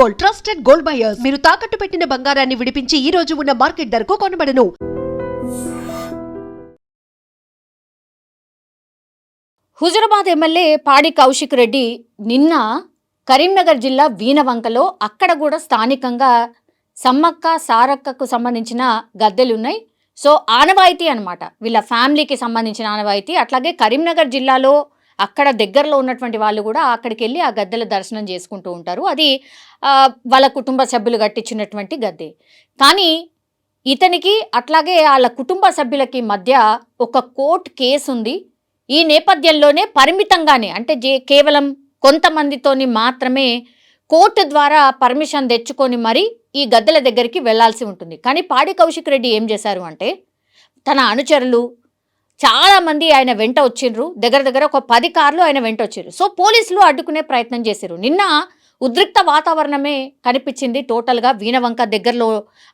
Gold, trusted gold buyers. మీరు తాకట్టు పెట్టిన బంగారాన్ని విడిపించి ఈ రోజు ఉన్న మార్కెట్ ధరకు కొనబడను. హుజురాబాద్ ఎమ్మెల్యే పాడి కౌశిక్ రెడ్డి నిన్న కరీంనగర్ జిల్లా వీణవంకలో అక్కడ కూడా స్థానికంగా సమ్మక్క సారక్కకు సంబంధించిన గద్దెలున్నాయి. సో ఆనవాయితీ అనమాట, వీళ్ళ ఫ్యామిలీకి సంబంధించిన ఆనవాయితీ. అట్లాగే కరీంనగర్ జిల్లాలో అక్కడ దగ్గరలో ఉన్నటువంటి వాళ్ళు కూడా అక్కడికి వెళ్ళి ఆ గద్దెల దర్శనం చేసుకుంటూ ఉంటారు. అది వాళ్ళ కుటుంబ సభ్యులు కట్టించినటువంటి గద్దె. కానీ ఇతనికి అట్లాగే వాళ్ళ కుటుంబ సభ్యులకి మధ్య ఒక కోర్టు కేసు ఉంది. ఈ నేపథ్యంలోనే పరిమితంగానే, అంటే కేవలం కొంతమందితోని మాత్రమే కోర్టు ద్వారా పర్మిషన్ తెచ్చుకొని మరి ఈ గద్దెల దగ్గరికి వెళ్లాల్సి ఉంటుంది. కానీ పాడి కౌశిక్ రెడ్డి ఏం చేశారు అంటే, తన అనుచరులు చాలామంది ఆయన వెంట వచ్చిండ్రు. దగ్గర ఒక 10 కార్లు ఆయన వెంట వచ్చిండ్రు. సో పోలీసులు అడ్డుకునే ప్రయత్నం చేశారు. నిన్న ఉద్రిక్త వాతావరణమే కనిపించింది. టోటల్గా వీణవంక దగ్గరలో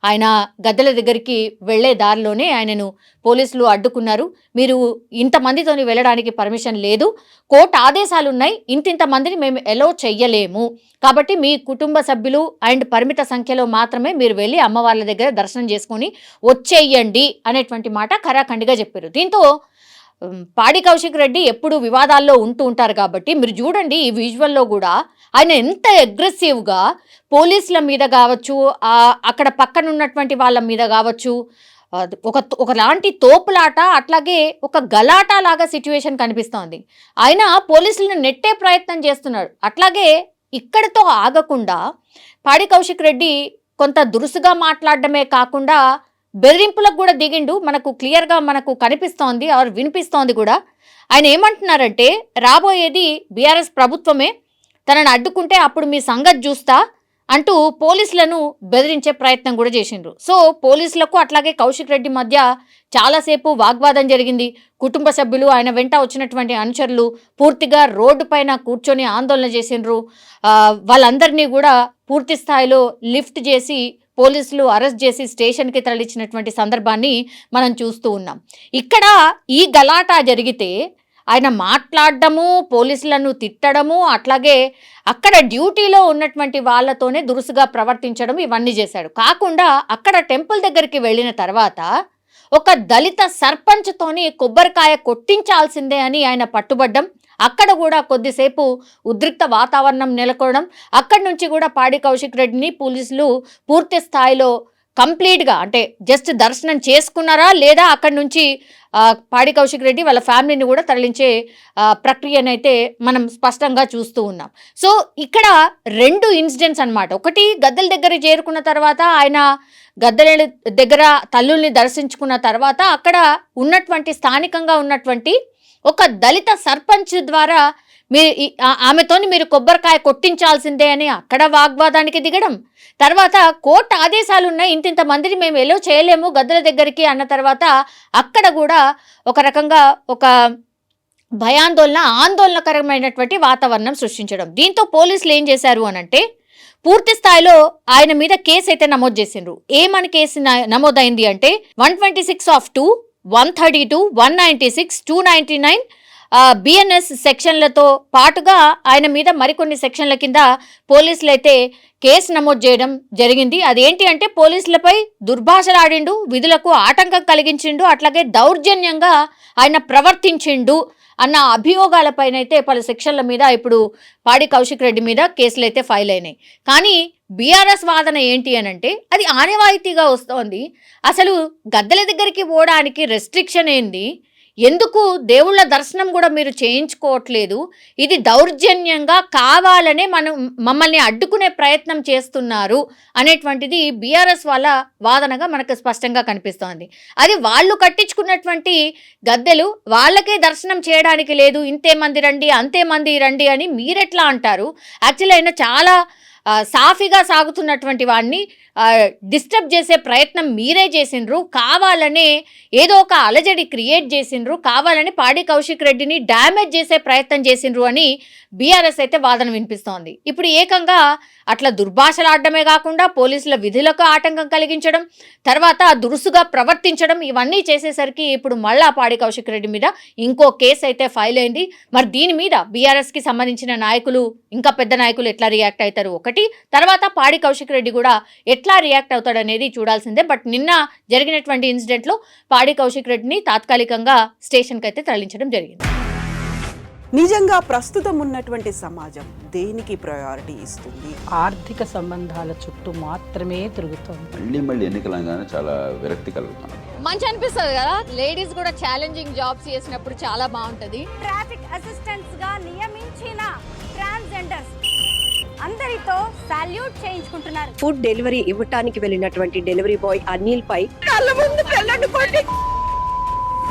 ఆయన గద్దెల దగ్గరికి వెళ్లే దారిలోనే ఆయనను పోలీసులు అడ్డుకున్నారు. మీరు ఇంతమందితోని వెళ్ళడానికి పర్మిషన్ లేదు, కోర్టు ఆదేశాలు ఉన్నాయి, ఇంతింత మందిని మేము అలౌ చెయ్యలేము, కాబట్టి మీ కుటుంబ సభ్యులు అండ్ పరిమిత సంఖ్యలో మాత్రమే మీరు వెళ్ళి అమ్మవార్ల దగ్గర దర్శనం చేసుకొని వచ్చేయండి అనేటువంటి మాట ఖరాఖండిగా చెప్పారు. దీంతో పాడి కౌశిక్ రెడ్డి ఎప్పుడు వివాదాల్లో ఉంటూ ఉంటారు కాబట్టి మీరు చూడండి, ఈ విజువల్లో కూడా ఆయన ఎంత అగ్రెసివ్గా పోలీసుల మీద కావచ్చు, అక్కడ పక్కన ఉన్నటువంటి వాళ్ళ మీద కావచ్చు, ఒకలాంటి తోపులాట, అట్లాగే ఒక గలాట లాగా సిచ్యువేషన్ కనిపిస్తోంది. ఆయన పోలీసులను నెట్టే ప్రయత్నం చేస్తున్నాడు. అట్లాగే ఇక్కడితో ఆగకుండా పాడి కౌశిక్ రెడ్డి కొంత దురుసుగా మాట్లాడడమే కాకుండా బెదిరింపులకు కూడా దిగిండు. మనకు క్లియర్గా మనకు కనిపిస్తోంది, ఆర్ వినిపిస్తోంది కూడా. ఆయన ఏమంటున్నారంటే, రాబోయేది బీఆర్ఎస్ ప్రభుత్వమే, తనని అడ్డుకుంటే అప్పుడు మీ సంగతి చూస్తా అంటూ పోలీసులను బెదిరించే ప్రయత్నం కూడా చేసిండ్రు. సో పోలీసులకు అట్లాగే కౌశిక్ రెడ్డి మధ్య చాలాసేపు వాగ్వాదం జరిగింది. కుటుంబ సభ్యులు, ఆయన వెంట వచ్చినటువంటి అనుచరులు పూర్తిగా రోడ్డు పైన కూర్చొని ఆందోళన చేసిండ్రు. వాళ్ళందరినీ కూడా పూర్తి స్థాయిలో లిఫ్ట్ చేసి పోలీసులు అరెస్ట్ చేసి స్టేషన్కి తరలించినటువంటి సందర్భాన్ని మనం చూస్తూ ఉన్నాం. ఇక్కడ ఈ గలాటా జరిగితే ఆయన మాట్లాడడము, పోలీసులను తిట్టడము, అట్లాగే అక్కడ డ్యూటీలో ఉన్నటువంటి వాళ్ళతోనే దురుసుగా ప్రవర్తించడం, ఇవన్నీ చేశాడు. కాకుండా అక్కడ టెంపుల్ దగ్గరికి వెళ్ళిన తర్వాత ఒక దళిత సర్పంచ్తోని కొబ్బరికాయ కొట్టించాల్సిందే అని ఆయన పట్టుబడ్డం, అక్కడ కూడా కొద్దిసేపు ఉద్రిక్త వాతావరణం నెలకొనడం, అక్కడి నుంచి కూడా పాడి కౌశిక్ రెడ్డిని పోలీసులు పూర్తి స్థాయిలో కంప్లీట్గా, అంటే జస్ట్ దర్శనం చేసుకున్నారా లేదా అక్కడి నుంచి పాడి కౌశిక్ రెడ్డి వాళ్ళ ఫ్యామిలీని కూడా తరలించే ప్రక్రియనైతే మనం స్పష్టంగా చూస్తూ ఉన్నాం. సో ఇక్కడ 2 ఇన్సిడెంట్స్ అనమాట. ఒకటి, గద్దెల దగ్గర చేరుకున్న తర్వాత ఆయన గద్దెల దగ్గర తల్లుల్ని దర్శించుకున్న తర్వాత అక్కడ ఉన్నటువంటి స్థానికంగా ఉన్నటువంటి ఒక దళిత సర్పంచ్ ద్వారా ఆమెతోని మీరు కొబ్బరికాయ కొట్టించాల్సిందే అని అక్కడ వాగ్వాదానికి దిగడం, తర్వాత కోర్టు ఆదేశాలు ఉన్నాయి, ఇంతింత మందిని మేము ఎలో చేయలేము గద్దెల దగ్గరికి అన్న తర్వాత అక్కడ కూడా ఒక రకంగా ఒక ఆందోళనకరమైనటువంటి వాతావరణం సృష్టించడం. దీంతో పోలీసులు ఏం చేశారు అనంటే, పూర్తి స్థాయిలో ఆయన మీద కేసు అయితే నమోదు చేసిండ్రు. ఏమని కేసు నమోదైంది అంటే 126(2), 132, 196, 299 బిఎన్ఎస్ సెక్షన్లతో పాటుగా ఆయన మీద మరికొన్ని సెక్షన్ల కింద పోలీసులు అయితే కేసు నమోదు చేయడం జరిగింది. అదేంటి అంటే, పోలీసులపై దుర్భాషలాడిండు, విధులకు ఆటంకం కలిగించిండు, అట్లాగే దౌర్జన్యంగా ఆయన ప్రవర్తించిండు అన్న అభియోగాలపైన అయితే పలు సెక్షన్ల మీద ఇప్పుడు పాడి కౌశిక్ రెడ్డి మీద కేసులు అయితే ఫైల్ అయినాయి. కానీ బీఆర్ఎస్ వాదన ఏంటి అనంటే, అది ఆనవాయితీగా వస్తోంది, అసలు గద్దెల దగ్గరికి పోవడానికి రెస్ట్రిక్షన్ ఏంది, ఎందుకు దేవుళ్ళ దర్శనం కూడా మీరు చేయించుకోవట్లేదు, ఇది దౌర్జన్యంగా కావాలనే మమ్మల్ని అడ్డుకునే ప్రయత్నం చేస్తున్నారు అనేటువంటిది బీఆర్ఎస్ వాళ్ళ వాదనగా మనకు స్పష్టంగా కనిపిస్తోంది. అది వాళ్ళు కట్టించుకున్నటువంటి గద్దెలు, వాళ్ళకే దర్శనం చేయడానికి లేదు, ఇంతే మంది రండి అంతే మంది రండి అని మీరెట్లా అంటారు? యాక్చువల్లీ ఆయన చాలా సాఫీగా సాగుతున్నటువంటి వాడిని డిస్టర్బ్ చేసే ప్రయత్నం మీరే చేసిండ్రు, కావాలనే ఏదో ఒక అలజడి క్రియేట్ చేసిండ్రు, కావాలని పాడి కౌశిక్ రెడ్డిని డ్యామేజ్ చేసే ప్రయత్నం చేసిండ్రు అని బీఆర్ఎస్ అయితే వాదన వినిపిస్తోంది. ఇప్పుడు ఏకంగా అట్లా దుర్భాషలాడడమే కాకుండా పోలీసుల విధులకు ఆటంకం కలిగించడం, తర్వాత దురుసుగా ప్రవర్తించడం, ఇవన్నీ చేసేసరికి ఇప్పుడు మళ్ళా పాడి కౌశిక్ రెడ్డి మీద ఇంకో కేసు అయితే ఫైల్ అయింది. మరి దీని మీద బీఆర్ఎస్కి సంబంధించిన నాయకులు, ఇంకా పెద్ద నాయకులు ఎట్లా రియాక్ట్ అవుతారు? ఒకటి కాబట్టి తర్వాత పాడి కౌశిక్ రెడ్డి కూడా ఎట్లా రియాక్ట్ అవుతాడనేది చూడాల్సిందే. బట్ నిన్న జరిగినటువంటి ఇన్సిడెంట్లో పాడి కౌశిక్ రెడ్డిని తాత్కాలికంగా స్టేషన్కి అయితే తరలించడం జరిగింది. నిజంగా ప్రస్తుతం ఉన్నటువంటి సమాజం దేనికి ప్రయారిటీ ఇస్తుంది? ఆర్థిక సంబంధాల చుట్టూ మాత్రమే తిరుగుతోంది. మళ్ళీ ఎన్నికలంగానే చాలా విరక్తి కలుగుతున్నాం. మంచి అనిపిస్తుంది కదా, లేడీస్ కూడా ఛాలెంజింగ్ జాబ్స్ చేసినప్పుడు చాలా బాగుంటది. ట్రాఫిక్ అసిస్టెంట్స్ గా నియమించిన ట్రాన్స్జెండర్స్ అందరితో సాల్యూట్ చేయించుకుంటున్నారు. ఫుడ్ డెలివరీ ఇవ్వటానికి వెళ్ళినటువంటి డెలివరీ బాయ్ అనిల్ పై కళ్ళ ముందు